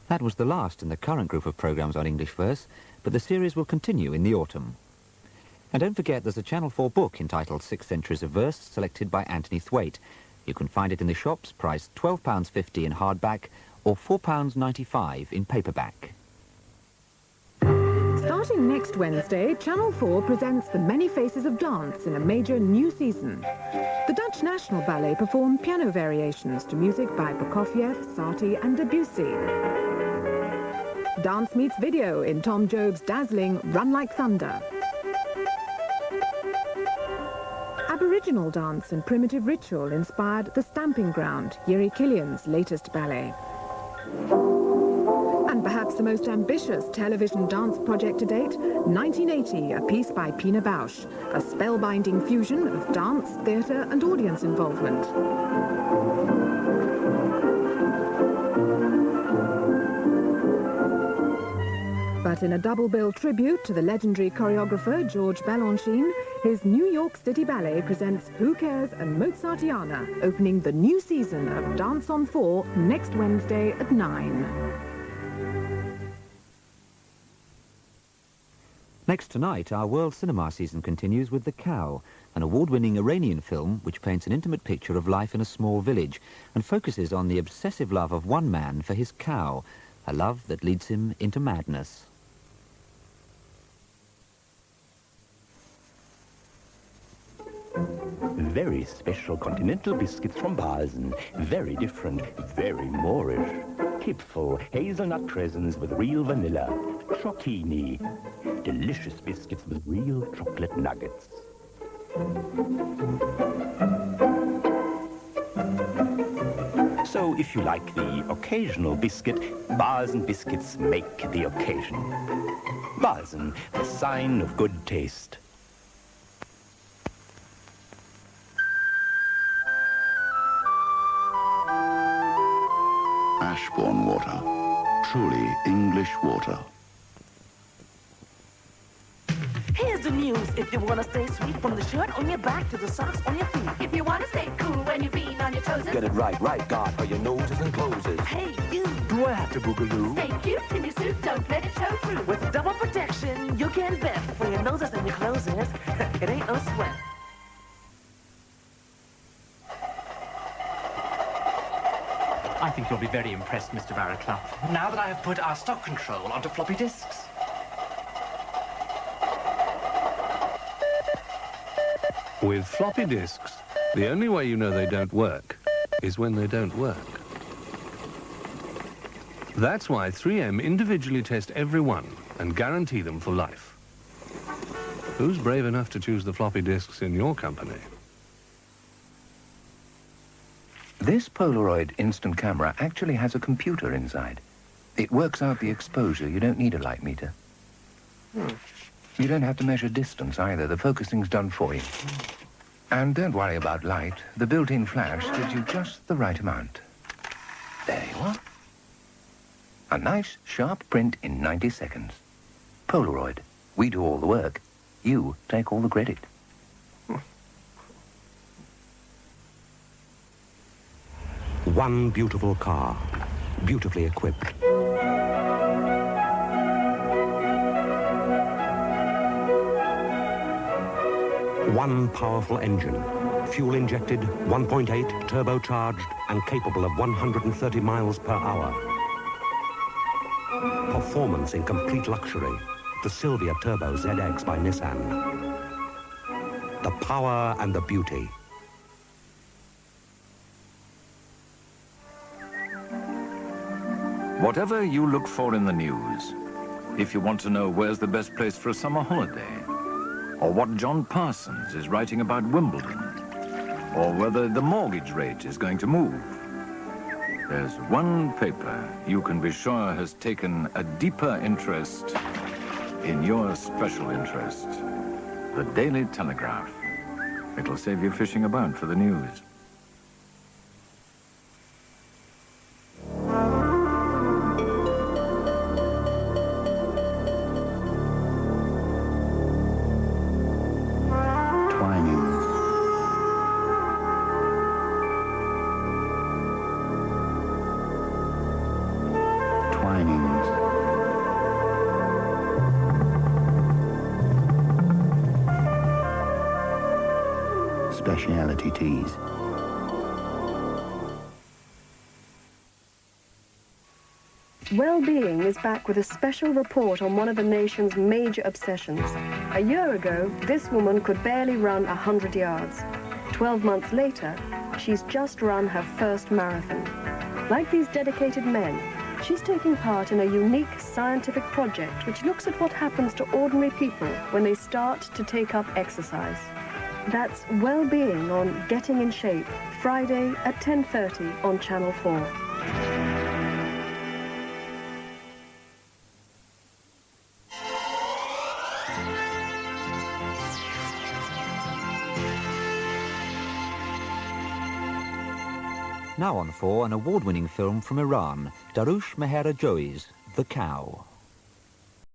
That was the last in the current group of programmes on English verse, but the series will continue in the autumn. And don't forget there's a Channel 4 book entitled 6 Centuries of Verse, selected by Anthony Thwaite. You can find it in the shops, priced £12.50 in hardback or £4.95 in paperback. Starting next Wednesday, Channel 4 presents The Many Faces of Dance in a major new season. The Dutch National Ballet perform piano variations to music by Prokofiev, Satie and Debussy. Dance meets video in Tom Joad's dazzling Run Like Thunder. Aboriginal dance and primitive ritual inspired The Stamping Ground, Yeri Killian's latest ballet. And perhaps the most ambitious television dance project to date, 1980, a piece by Pina Bausch, a spellbinding fusion of dance, theatre and audience involvement. But in a double-bill tribute to the legendary choreographer George Balanchine, his New York City Ballet presents Who Cares and Mozartiana, opening the new season of Dance on 4 next Wednesday at 9. Next tonight, our world cinema season continues with The Cow, an award-winning Iranian film which paints an intimate picture of life in a small village and focuses on the obsessive love of one man for his cow, a love that leads him into madness. Very special continental biscuits from Balzen. Very different, very Moorish. Kipfel, hazelnut crescents with real vanilla. Chocchini. Delicious biscuits with real chocolate nuggets. So if you like the occasional biscuit, Balzen biscuits make the occasion. Balzen, the sign of good taste. Ashbourne water. Truly English water. Here's the news. If you want to stay sweet, from the shirt on your back to the socks on your feet. If you want to stay cool when you're being on your toes. Get it right, God, for your noses and closes. Hey, you. Do I have to boogaloo? Stay cute in your suit, don't let it show through. With double protection, you can bet. For your noses and your closes, it ain't no sweat. I think you'll be very impressed, Mr. Barraclough, now that I have put our stock control onto floppy disks. With floppy disks, the only way you know they don't work is when they don't work. That's why 3M individually test every one and guarantee them for life. Who's brave enough to choose the floppy disks in your company? This Polaroid instant camera actually has a computer inside. It works out the exposure. You don't need a light meter. You don't have to measure distance either. The focusing's done for you. And don't worry about light. The built-in flash gives you just the right amount. There you are. A nice, sharp print in 90 seconds. Polaroid. We do all the work. You take all the credit. One beautiful car, beautifully equipped. One powerful engine, fuel-injected, 1.8, turbocharged, and capable of 130 miles per hour. Performance in complete luxury. The Silvia Turbo ZX by Nissan. The power and the beauty. Whatever you look for in the news, if you want to know where's the best place for a summer holiday, or what John Parsons is writing about Wimbledon, or whether the mortgage rate is going to move, there's one paper you can be sure has taken a deeper interest in your special interest, the Daily Telegraph. It'll save you fishing about for the news. specialty teas. Well-being is back with a special report on one of the nation's major obsessions. A year ago, this woman could barely run 100 yards. 12 months later, she's just run her first marathon. Like these dedicated men, she's taking part in a unique scientific project which looks at what happens to ordinary people when they start to take up exercise. That's Well-being on Getting in Shape, Friday at 10:30 on Channel 4. Now on 4, an award-winning film from Iran, Darush Mehera Joi's The Cow.